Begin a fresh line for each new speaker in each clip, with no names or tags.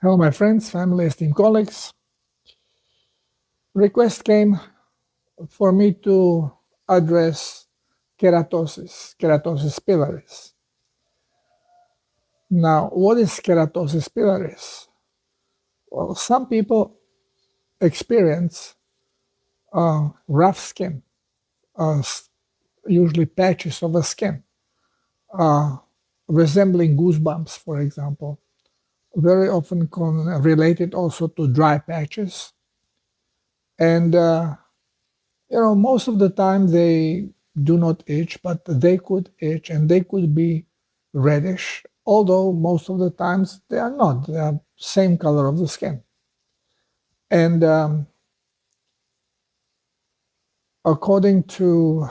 Hello, my friends, family, esteemed colleagues. Request came for me to address Keratosis Pilaris. Now, what is Keratosis Pilaris? Well, some people experience rough skin, usually patches of the skin, resembling goosebumps, for example. Very often related also to dry patches. And most of the time they do not itch, but they could itch and they could be reddish, although most of the times they are not. They are same color of the skin. And according to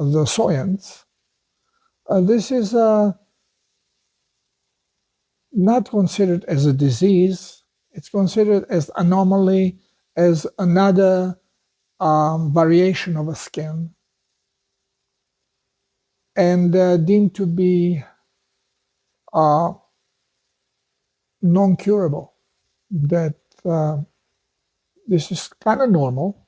the science, this is not considered as a disease. It's considered as anomaly, as another variation of a skin, and deemed to be non-curable. That this is kind of normal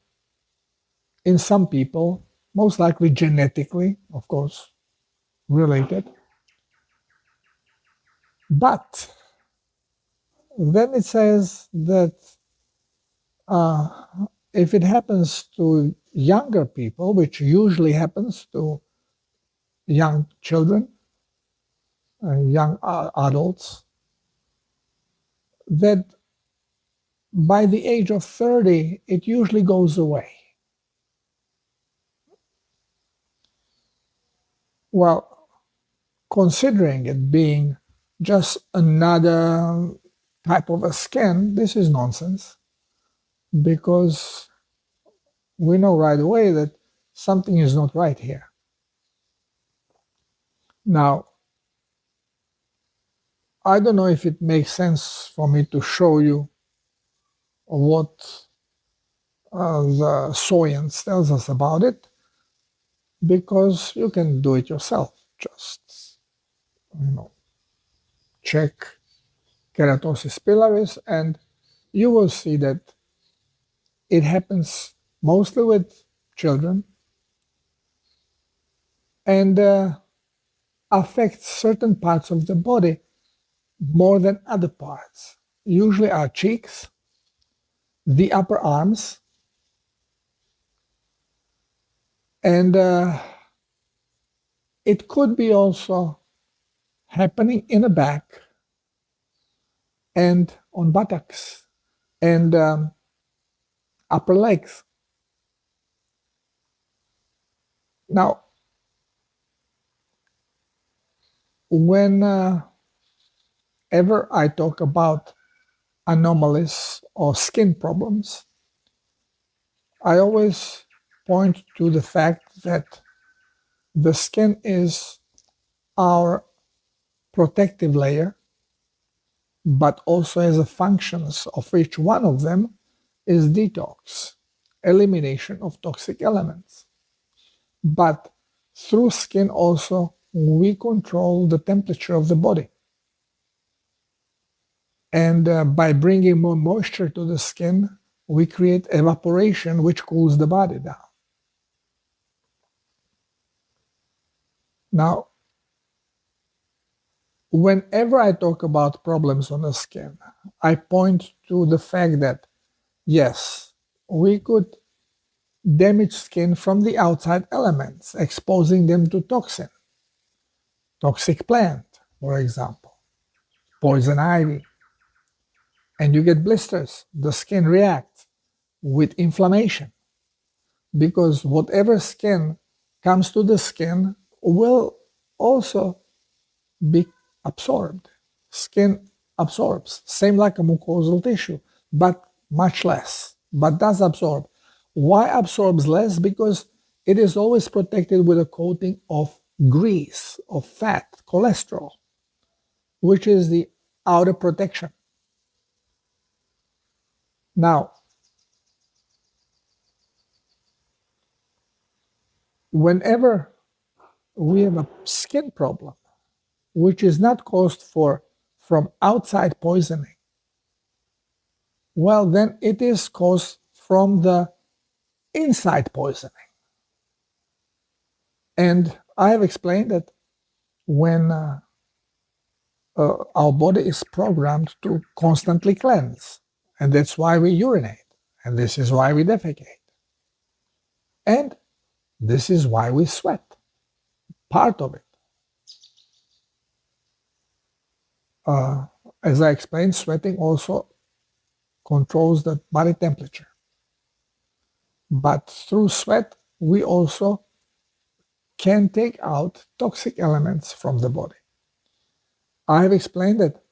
in some people, most likely genetically, of course, related. But then it says that if it happens to younger people, which usually happens to young children, young adults, that by the age of 30, it usually goes away. Well, considering it being just another type of a skin, this is nonsense, because we know right away that something is not right here. Now, I don't know if it makes sense for me to show you what the science tells us about it, because you can do it yourself. Just, check Keratosis Pilaris and you will see that it happens mostly with children and affects certain parts of the body more than other parts. Usually our cheeks, the upper arms, and it could be also happening in the back and on buttocks and upper legs. Now, whenever I talk about anomalies or skin problems, I always point to the fact that the skin is our protective layer, but also as a functions of each one of them is detox, elimination of toxic elements. But through skin also we control the temperature of the body. And by bringing more moisture to the skin, we create evaporation which cools the body down. Now, whenever I talk about problems on the skin, I point to the fact that, yes, we could damage skin from the outside elements, exposing them to toxic plant, for example, poison ivy, and you get blisters. The skin reacts with inflammation, because whatever skin comes to the skin will also be absorbed. Skin absorbs, same like a mucosal tissue, but much less, but does absorb. Why absorbs less? Because it is always protected with a coating of grease, of fat, cholesterol, which is the outer protection. Now, whenever we have a skin problem, which is not caused for from outside poisoning, well, then it is caused from the inside poisoning. And I have explained that when our body is programmed to constantly cleanse, and that's why we urinate, and this is why we defecate, and this is why we sweat, part of it. As I explained, sweating also controls the body temperature. But through sweat, we also can take out toxic elements from the body. I have explained that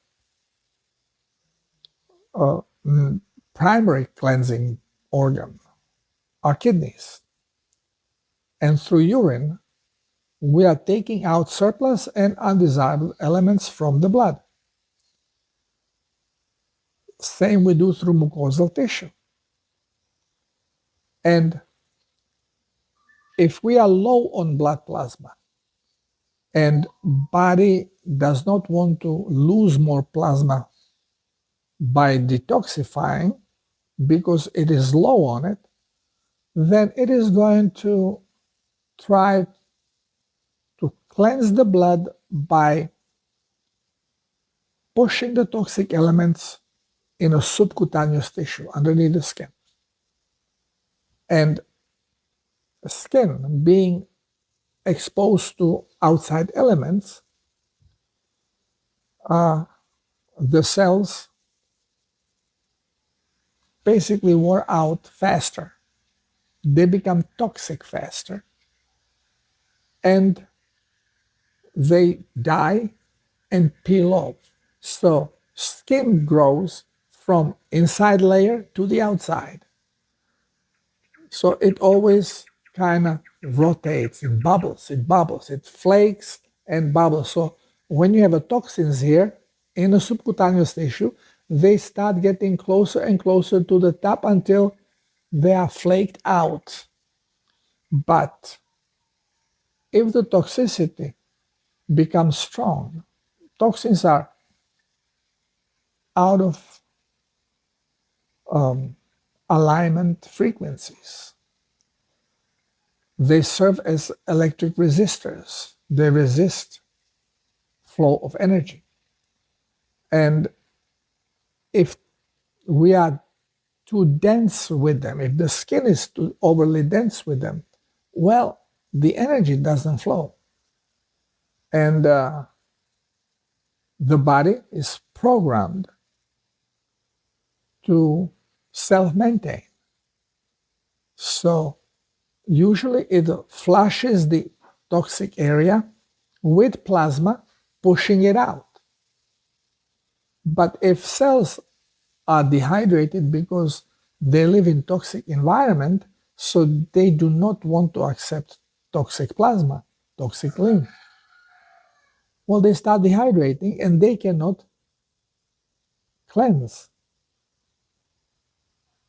primary cleansing organ are kidneys. And through urine, we are taking out surplus and undesirable elements from the blood. Same we do through mucosal tissue. And if we are low on blood plasma and body does not want to lose more plasma by detoxifying because it is low on it, then it is going to try to cleanse the blood by pushing the toxic elements in a subcutaneous tissue underneath the skin. And skin being exposed to outside elements, the cells basically wear out faster. They become toxic faster, and they die and peel off. So skin grows from inside layer to the outside. So it always kind of rotates, it bubbles, it flakes and bubbles. So when you have a toxins here in the subcutaneous tissue, they start getting closer and closer to the top until they are flaked out. But if the toxicity becomes strong, toxins are out of alignment frequencies. They serve as electric resistors. They resist flow of energy. And if we are too dense with them, if the skin is too overly dense with them, well, the energy doesn't flow. And the body is programmed to self-maintain. So usually it flushes the toxic area with plasma, pushing it out. But if cells are dehydrated because they live in toxic environment, so they do not want to accept toxic plasma, toxic lymph, well, they start dehydrating and they cannot cleanse.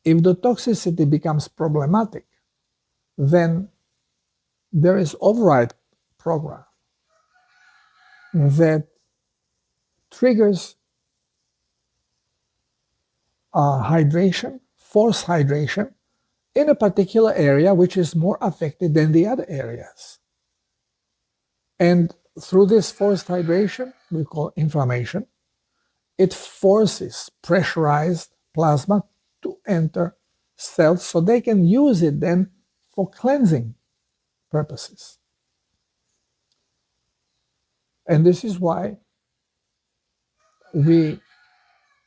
If the toxicity becomes problematic, then there is override program that triggers hydration, forced hydration, in a particular area which is more affected than the other areas. And through this forced hydration, we call inflammation, it forces pressurized plasma to enter cells so they can use it then for cleansing purposes. And this is why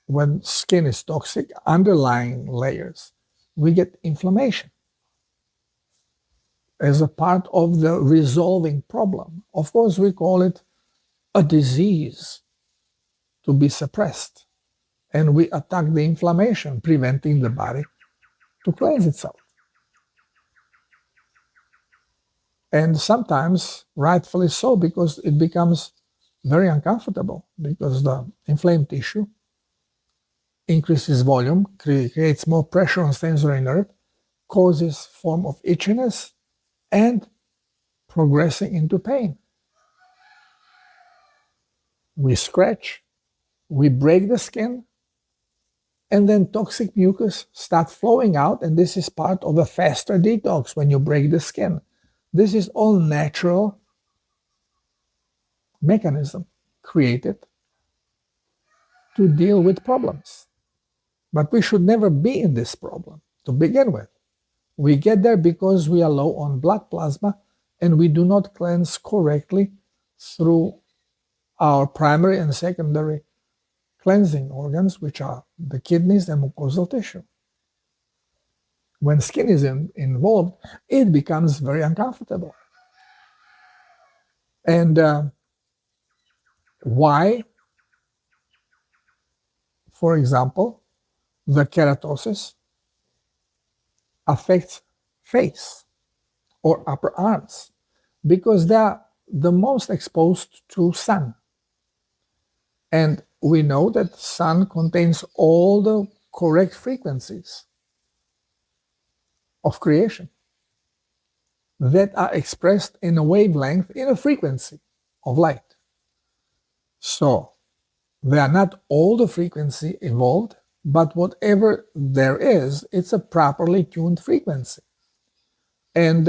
when skin is toxic, underlying layers, we get inflammation as a part of the resolving problem. Of course, we call it a disease to be suppressed. And we attack the inflammation, preventing the body to cleanse itself. And sometimes, rightfully so, because it becomes very uncomfortable, because the inflamed tissue increases volume, creates more pressure on sensory nerve, causes form of itchiness, and progressing into pain. We scratch, we break the skin, and then toxic mucus starts flowing out, and this is part of a faster detox when you break the skin. This is all natural mechanism created to deal with problems. But we should never be in this problem to begin with. We get there because we are low on blood plasma and we do not cleanse correctly through our primary and secondary cleansing organs, which are the kidneys and mucosal tissue. When skin is involved, it becomes very uncomfortable. And why, for example, the keratosis affects face or upper arms? Because they are the most exposed to sun. And we know that sun contains all the correct frequencies of creation that are expressed in a wavelength, in a frequency of light. So they are not all the frequency involved, but whatever there is, it's a properly tuned frequency. And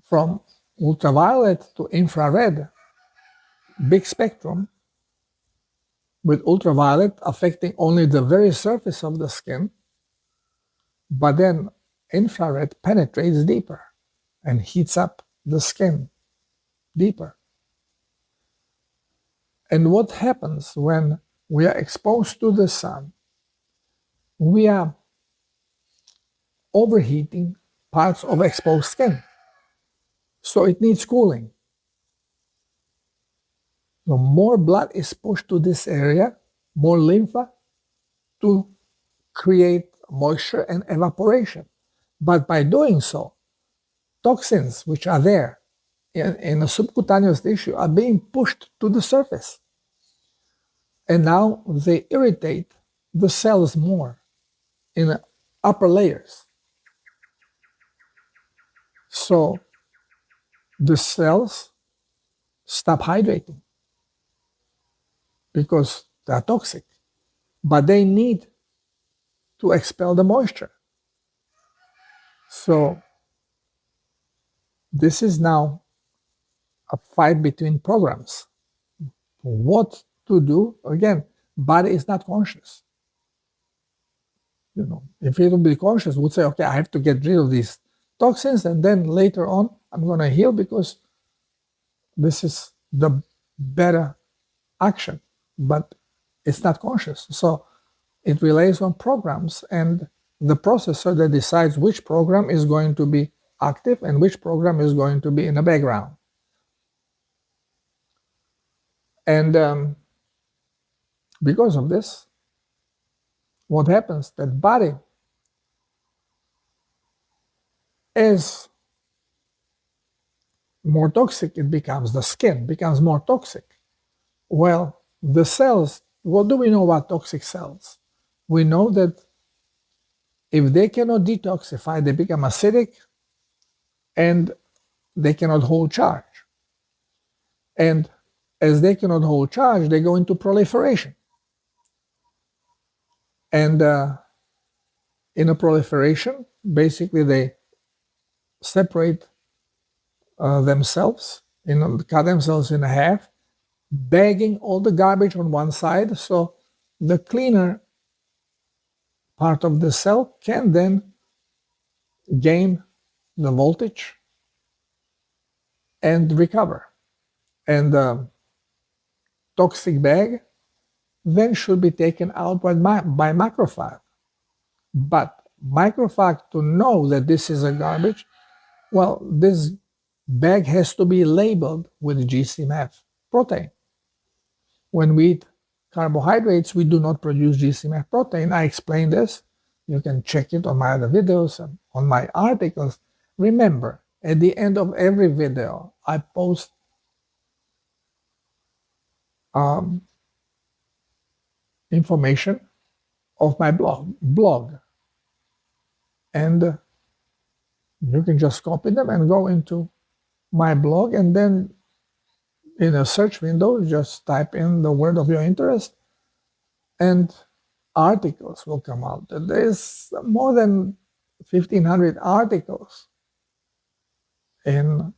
from ultraviolet to infrared, big spectrum, with ultraviolet affecting only the very surface of the skin, but then infrared penetrates deeper and heats up the skin deeper. And what happens when we are exposed to the sun? We are overheating parts of exposed skin. So it needs cooling. So more blood is pushed to this area, more lymph to create moisture and evaporation. But by doing so, toxins which are there in the subcutaneous tissue are being pushed to the surface. And now they irritate the cells more in the upper layers. So the cells stop hydrating because they are toxic, but they need to expel the moisture. So this is now a fight between programs. What to do? Again, body is not conscious. If it would be conscious, would say, okay, I have to get rid of these toxins, and then later on, I'm going to heal because this is the better action. But it's not conscious. So it relies on programs and the processor that decides which program is going to be active and which program is going to be in the background. And because of this, what happens? That body is more toxic, it becomes, the skin becomes more toxic. Well, the cells, what do we know about toxic cells? We know that if they cannot detoxify, they become acidic and they cannot hold charge. And as they cannot hold charge, they go into proliferation. And in a proliferation, basically they separate themselves, cut themselves in half, bagging all the garbage on one side, so the cleaner part of the cell can then gain the voltage and recover. And the toxic bag then should be taken out by macrophage. But macrophage, to know that this is a garbage, well, this bag has to be labeled with GCMF protein. When we eat carbohydrates, we do not produce GCMF protein. I explained this. You can check it on my other videos and on my articles. Remember, at the end of every video, I post information of my blog. And you can just copy them and go into my blog, and then in a search window, just type in the word of your interest, and articles will come out. There's more than 1,500 articles in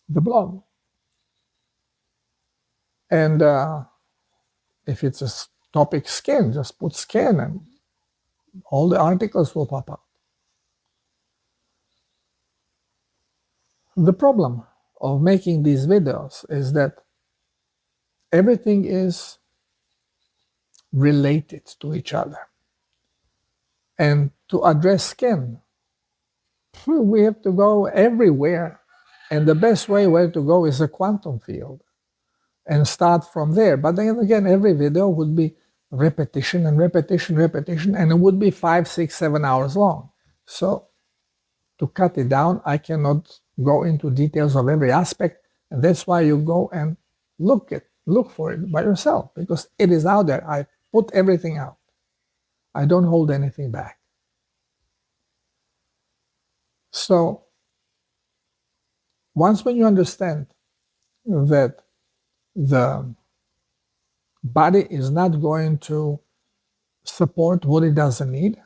the blog. And if it's a topic skin, just put skin and all the articles will pop up. The problem of making these videos is that everything is related to each other. And to address skin, we have to go everywhere. And the best way where to go is a quantum field and start from there. But then again, every video would be repetition and repetition, repetition, and it would be 5, 6, 7 hours long. So to cut it down, I cannot go into details of every aspect. And that's why you go and look for it by yourself, because it is out there. I put everything out. I don't hold anything back. So once when you understand that the body is not going to support what it doesn't need,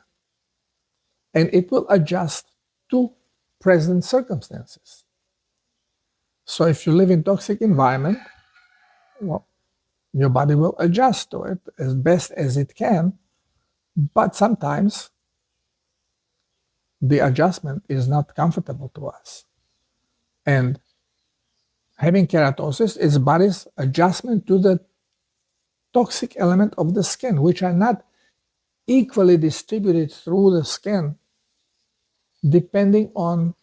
and it will adjust to present circumstances. So if you live in toxic environment, well, your body will adjust to it as best as it can, but sometimes the adjustment is not comfortable to us. And having keratosis is body's adjustment to the toxic element of the skin, which are not equally distributed through the skin depending on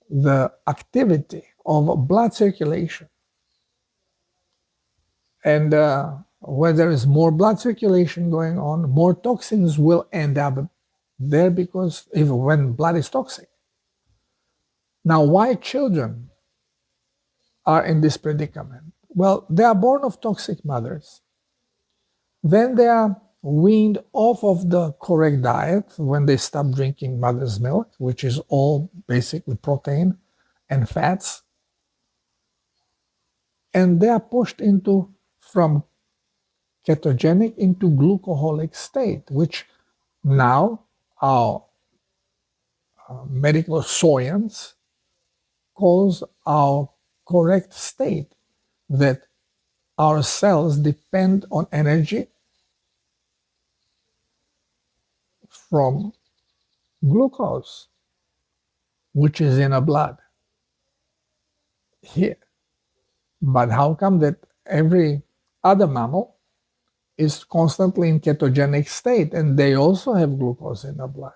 the activity of blood circulation. And where there is more blood circulation going on, more toxins will end up there, because even when blood is toxic. Now, why children are in this predicament? Well, they are born of toxic mothers. Then they are weaned off of the correct diet when they stop drinking mother's milk, which is all basically protein and fats. And they are pushed from ketogenic into glucoholic state, which now our medical science calls our correct state, that our cells depend on energy from glucose, which is in our blood here. But how come that every other mammal is constantly in ketogenic state and they also have glucose in the blood?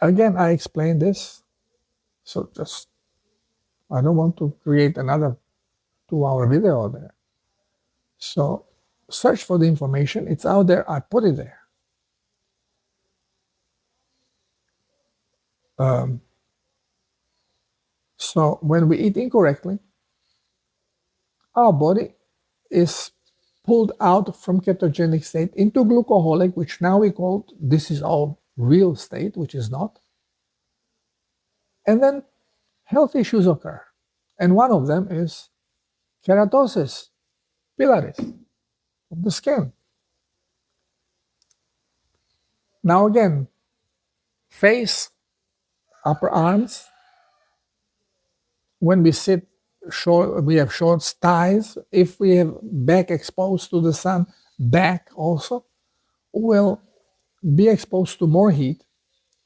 Again, I explained this, so I don't want to create another 2-hour video there. So search for the information. It's out there. I put it there. So when we eat incorrectly, our body is pulled out from ketogenic state into glucoholic, which now we call, this is our real state, which is not. And then health issues occur. And one of them is keratosis pilaris of the skin. Now again, face, upper arms. When we sit short, we have short thighs. If we have back exposed to the sun, back also will be exposed to more heat,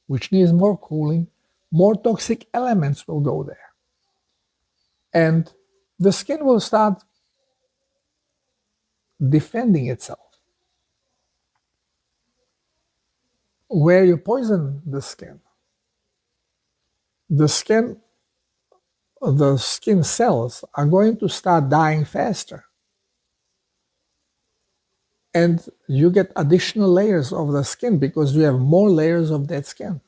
which needs more cooling. More toxic elements will go there. And the skin will start defending itself. Where you poison the skin cells are going to start dying faster. And you get additional layers of the skin because you have more layers of dead skin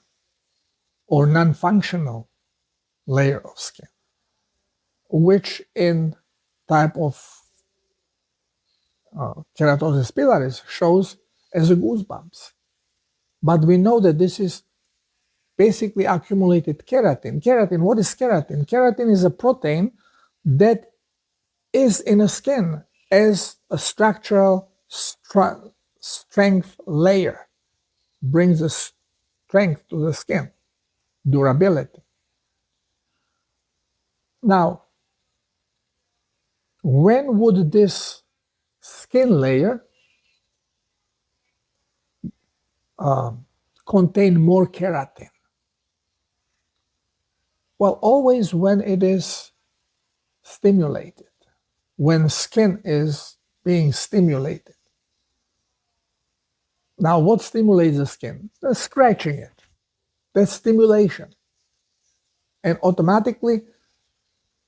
or non-functional layer of skin, which in type of keratosis pilaris shows as a goosebumps. But we know that this is basically accumulated keratin. Keratin, what is keratin? Keratin is a protein that is in the skin as a structural strength layer, brings the strength to the skin, durability. Now, when would this skin layer contain more keratin? Well, always when it is stimulated, when skin is being stimulated. Now, what stimulates the skin? Scratching it. That's stimulation. And automatically,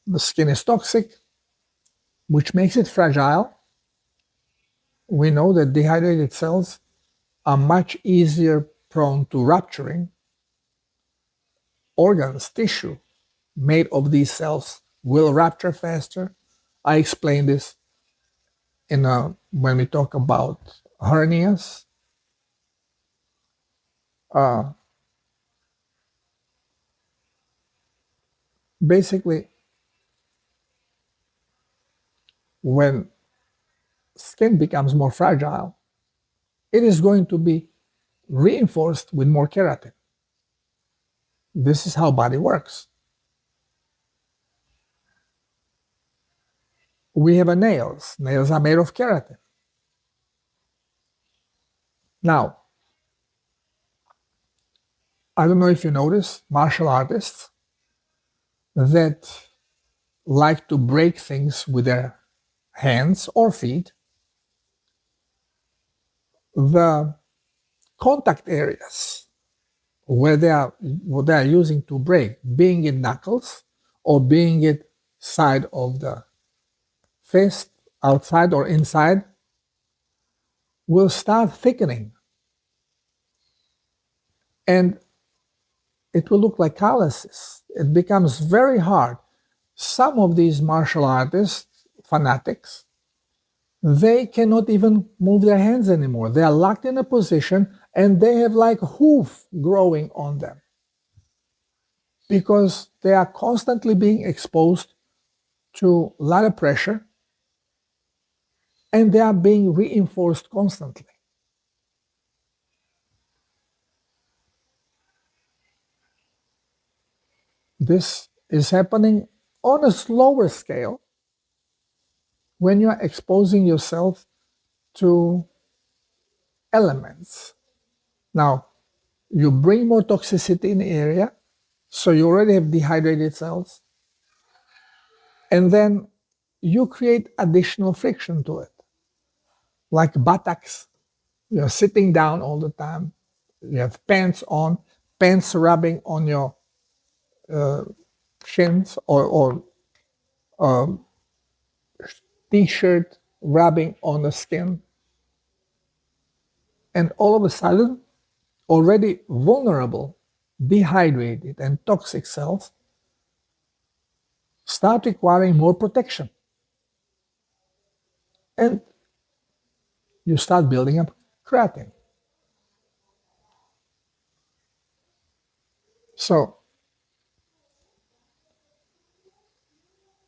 the skin is toxic, which makes it fragile. We know that dehydrated cells are much easier prone to rupturing. Organs, tissue made of these cells will rupture faster. I explained this when we talk about hernias. Basically, when skin becomes more fragile, it is going to be reinforced with more keratin. This is how body works. We have nails. Nails are made of keratin. Now, I don't know if you notice, martial artists that like to break things with their hands or feet, the contact areas where what they are using to break, being it knuckles or being it side of the fist, outside or inside, will start thickening. And it will look like calluses. It becomes very hard. Some of these martial artists, fanatics, they cannot even move their hands anymore. They are locked in a position and they have like hoof growing on them because they are constantly being exposed to a lot of pressure and they are being reinforced constantly. This is happening on a slower scale when you are exposing yourself to elements. Now, you bring more toxicity in the area, so you already have dehydrated cells, and then you create additional friction to it. Like buttocks, you're sitting down all the time, you have pants on, pants rubbing on your shins or t-shirt rubbing on the skin. And all of a sudden, already vulnerable, dehydrated, and toxic cells start requiring more protection. And you start building up keratin. So,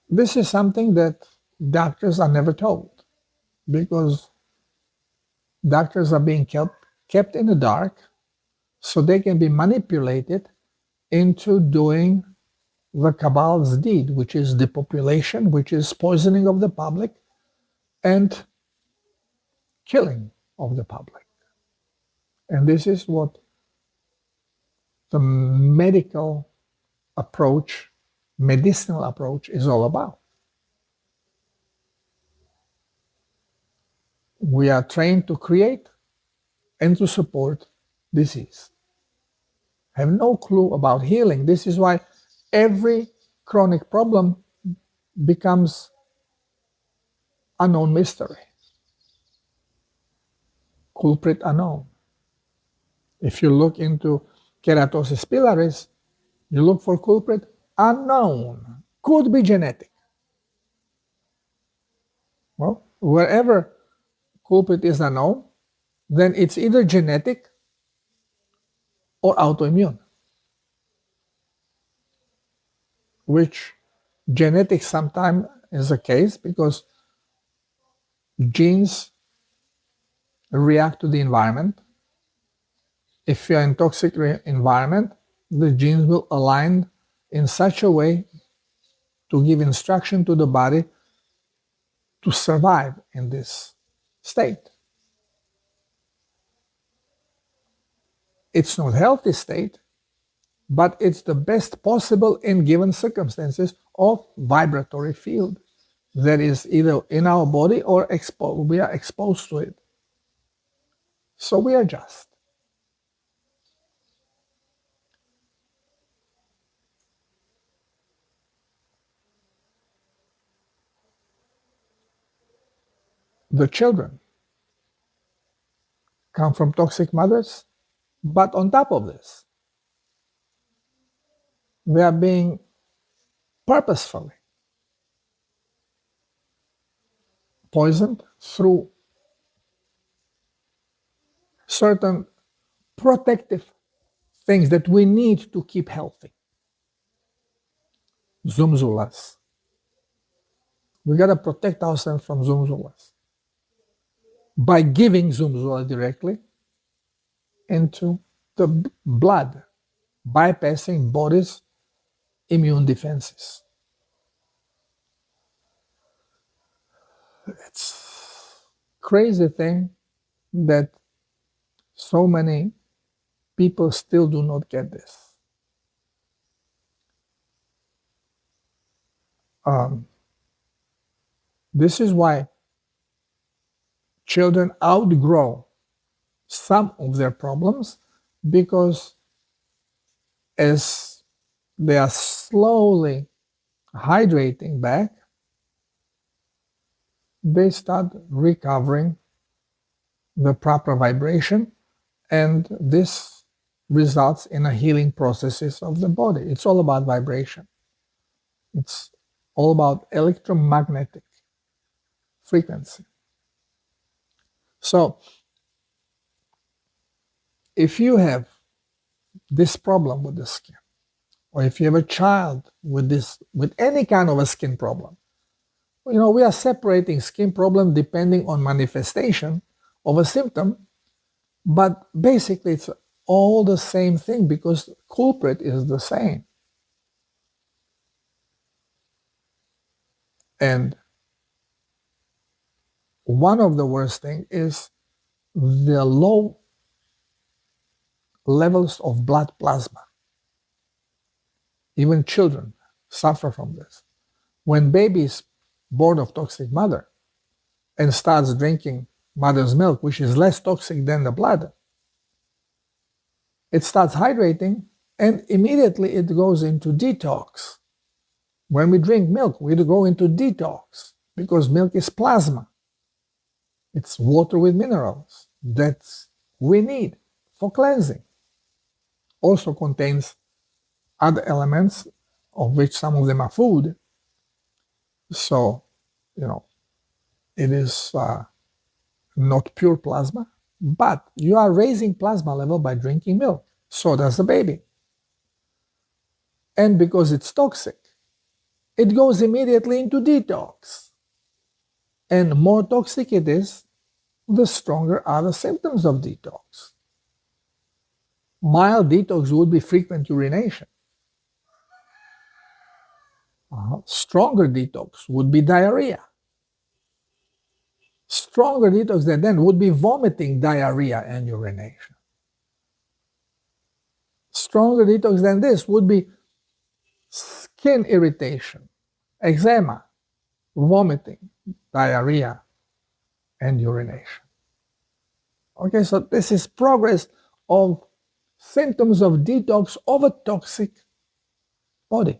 this is something that doctors are never told because doctors are being kept in the dark so they can be manipulated into doing the cabal's deed, which is depopulation, which is poisoning of the public and killing of the public. And this is what the medicinal approach is all about. We are trained to create and to support disease. Have no clue about healing. This is why every chronic problem becomes unknown mystery. Culprit unknown. If you look into Keratosis Pilaris, you look for culprit unknown. Could be genetic. Well, wherever culprit is unknown, then it's either genetic or autoimmune, which genetics sometimes is the case because genes react to the environment. If you're in toxic environment, the genes will align in such a way to give instruction to the body to survive in this state. It's not a healthy state, but it's the best possible in given circumstances of vibratory field that is either in our body or we are exposed to it. So we adjust. The children come from toxic mothers, but on top of this, they are being purposefully poisoned through certain protective things that we need to keep healthy. Zumzulas. We got to protect ourselves from zumzulas by giving zumzula directly into the blood, bypassing body's immune defenses. It's a crazy thing that so many people still do not get this. This is why children outgrow some of their problems, because as they are slowly hydrating back, they start recovering the proper vibration, and this results in a healing processes of the body. It's all about vibration. It's all about electromagnetic frequency. So if you have this problem with the skin, or if you have a child with any kind of a skin problem, we are separating skin problem depending on manifestation of a symptom, but basically it's all the same thing because culprit is the same. And one of the worst things is the low levels of blood plasma. Even children suffer from this. When baby is born of toxic mother and starts drinking mother's milk, which is less toxic than the blood, it starts hydrating and immediately it goes into detox. When we drink milk, we go into detox because milk is plasma. It's water with minerals that we need for cleansing. Also contains other elements, of which some of them are food. So, it is not pure plasma, but you are raising plasma level by drinking milk. So does the baby. And because it's toxic, it goes immediately into detox. And more toxic it is, the stronger are the symptoms of detox. Mild detox would be frequent urination. Stronger detox would be diarrhea. Stronger detox than then would be vomiting, diarrhea, and urination. Stronger detox than this would be skin irritation, eczema, vomiting, diarrhea, and urination. Okay, so this is progress of symptoms of detox of a toxic body.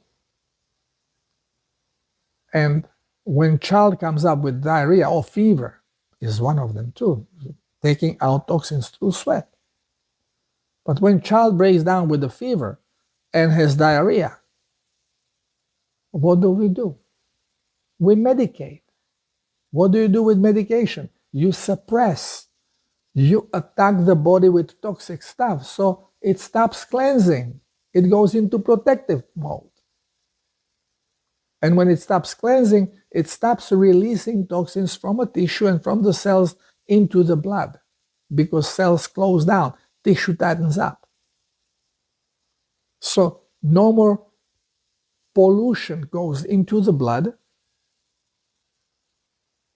And when child comes up with diarrhea or fever, is one of them too, taking out toxins through sweat. But when child breaks down with the fever and has diarrhea, what do? We medicate. What do you do with medication? You suppress. You attack the body with toxic stuff, so it stops cleansing. It goes into protective mode. And when it stops cleansing, it stops releasing toxins from a tissue and from the cells into the blood, because cells close down, tissue tightens up. So no more pollution goes into the blood,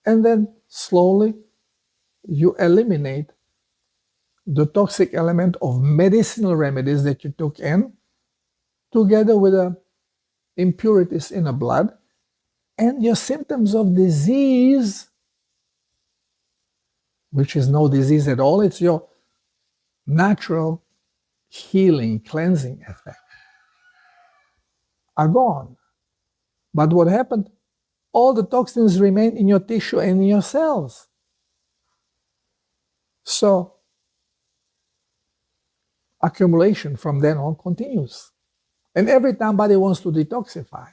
and then slowly you eliminate the toxic element of medicinal remedies that you took in, together with the impurities in the blood, and your symptoms of disease, which is no disease at all, it's your natural healing, cleansing effect, are gone. But what happened? All the toxins remain in your tissue and in your cells. So accumulation from then on continues. And every time body wants to detoxify,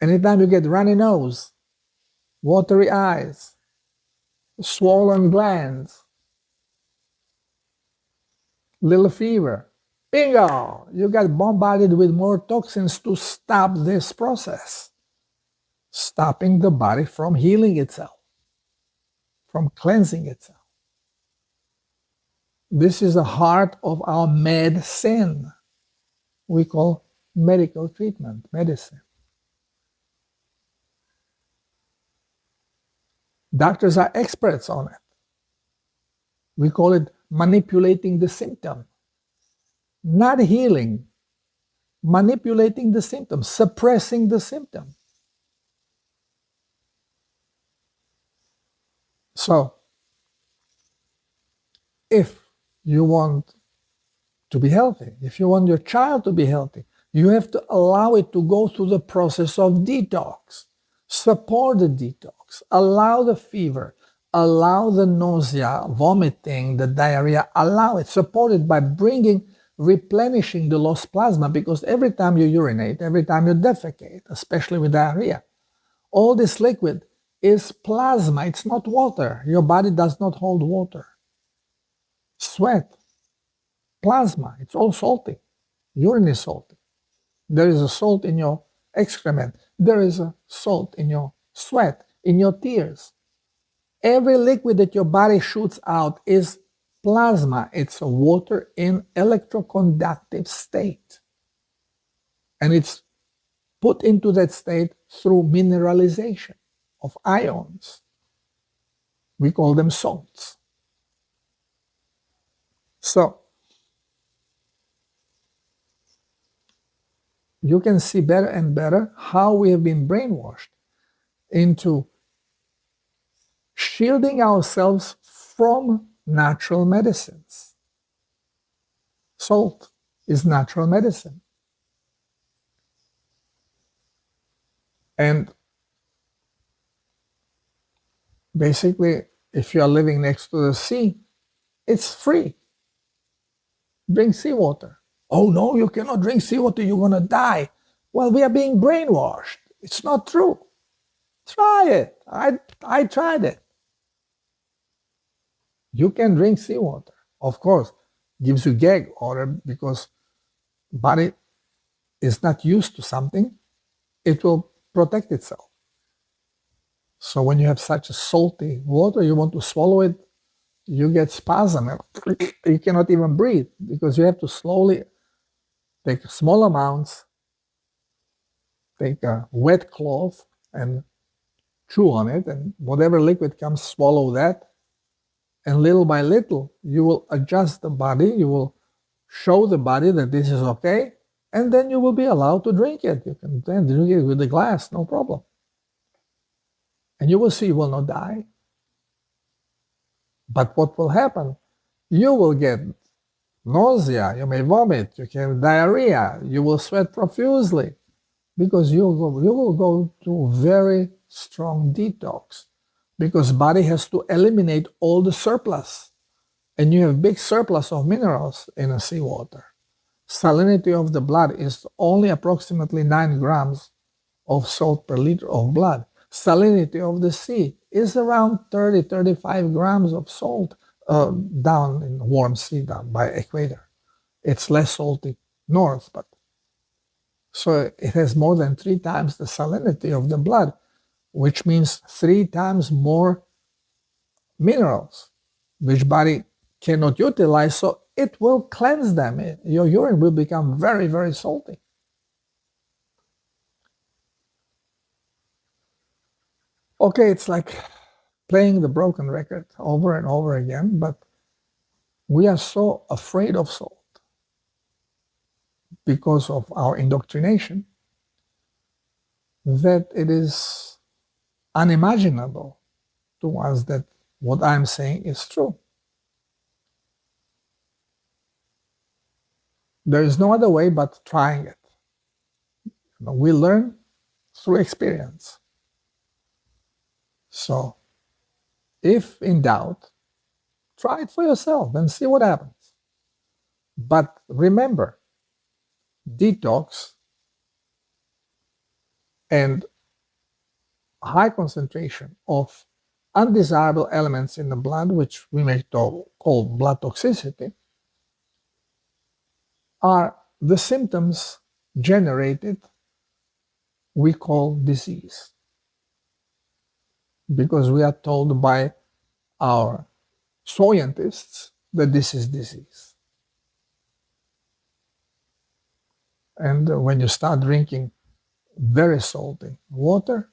anytime you get runny nose, watery eyes, swollen glands, little fever, bingo, you got bombarded with more toxins to stop this process, stopping the body from healing itself, from cleansing itself. This is the heart of our medicine. We call medical treatment, medicine. Doctors are experts on it. We call it manipulating the symptom. Not healing, manipulating the symptom, suppressing the symptom. So, if you want to be healthy, if you want your child to be healthy, you have to allow it to go through the process of detox. Support the detox, allow the fever, allow the nausea, vomiting, the diarrhea, allow it, support it by replenishing the lost plasma, because every time you urinate, every time you defecate, especially with diarrhea, all this liquid is plasma, it's not water. Your body does not hold water. Sweat, plasma, it's all salty. Urine is salty. There is a salt in your excrement. There is a salt in your sweat, in your tears. Every liquid that your body shoots out is plasma. It's a water in electroconductive state. And it's put into that state through mineralization of ions. We call them salts. So, you can see better and better how we have been brainwashed into shielding ourselves from natural medicines. Salt is natural medicine. And basically, if you are living next to the sea, it's free. Drink seawater. Oh no, you cannot drink seawater, you're going to die. Well, we are being brainwashed. It's not true. Try it. I tried it. You can drink seawater. Of course, gives you gag order because body is not used to something. It will protect itself. So when you have such a salty water, you want to swallow it, you get spasm. You cannot even breathe because you have to slowly take small amounts, take a wet cloth and chew on it, and whatever liquid comes, swallow that. And little by little, you will adjust the body, you will show the body that this is okay, and then you will be allowed to drink it. You can then drink it with a glass, no problem. And you will see you will not die. But what will happen? You will get nausea, you may vomit, you can have diarrhea, you will sweat profusely, because you will go to very strong detox, because body has to eliminate all the surplus. And you have big surplus of minerals in a seawater. Salinity of the blood is only approximately 9 grams of salt per liter of blood. Salinity of the sea is around 30-35 grams of salt down in warm sea, down by equator. It's less salty north, but So it has more than 3 times the salinity of the blood, which means 3 times more minerals, which body cannot utilize, so it will cleanse them. Your urine will become very, very salty. Okay, it's like playing the broken record over and over again, but we are so afraid of salt because of our indoctrination that it is unimaginable to us that what I'm saying is true. There is no other way but trying it. We learn through experience. So, if in doubt, try it for yourself and see what happens. But remember, detox and high concentration of undesirable elements in the blood, which we may call blood toxicity, are the symptoms generated, we call disease. Because we are told by our scientists that this is disease. And when you start drinking very salty water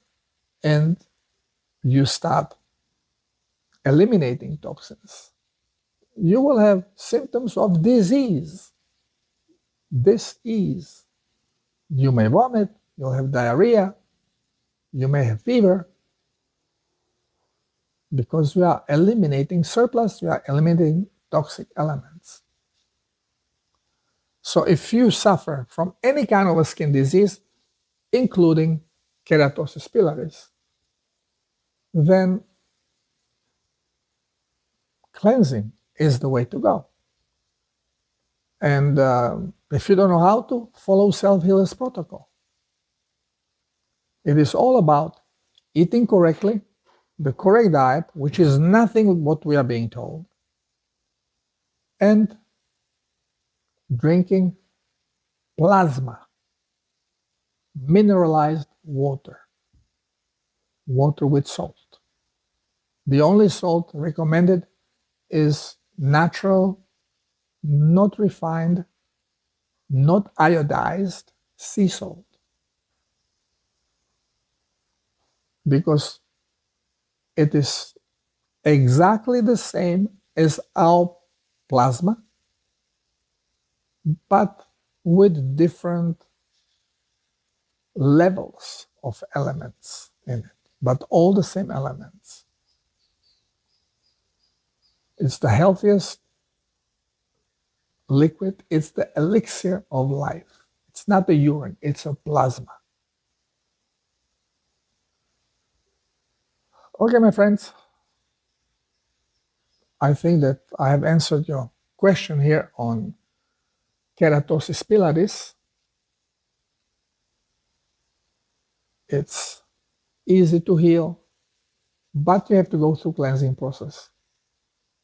and you start eliminating toxins, you will have symptoms of disease. Dis-ease. You may vomit, you'll have diarrhea, you may have fever, because we are eliminating surplus, we are eliminating toxic elements. So if you suffer from any kind of a skin disease, including Keratosis Pilaris, then cleansing is the way to go. And if you don't know how to, follow Self-Healer's protocol. It is all about eating correctly, the correct diet, which is nothing what we are being told, and drinking plasma, mineralized water, water with salt. The only salt recommended is natural, not refined, not iodized sea salt. Because it is exactly the same as our plasma, but with different levels of elements in it, but all the same elements. It's the healthiest liquid, it's the elixir of life. It's not the urine, it's a plasma. Okay, my friends, I think that I have answered your question here on Keratosis Pilaris. It's easy to heal, but you have to go through cleansing process.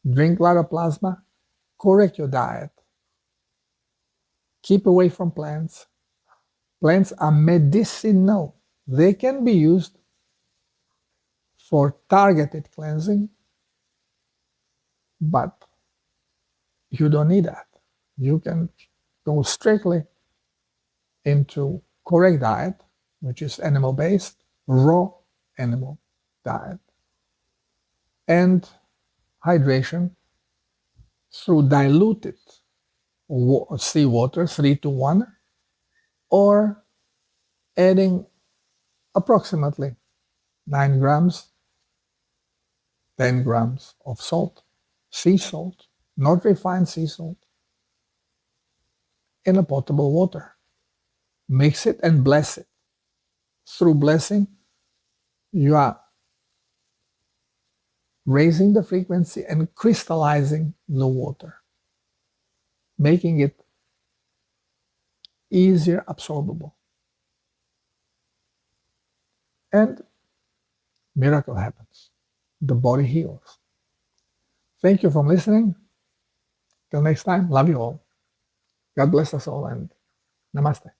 Drink a lot of plasma, correct your diet, keep away from plants. Plants are medicinal. They can be used for targeted cleansing, but you don't need that. You can go strictly into correct diet, which is animal-based, raw animal diet, and hydration through diluted seawater, 3-to-1, or adding approximately 9 grams, 10 grams of salt, sea salt, not refined sea salt, in a potable water. Mix it and bless it. Through blessing, you are raising the frequency and crystallizing the water, making it easier absorbable. And miracle happens. The body heals. Thank you for listening. Till next time, love you all. God bless us all and namaste.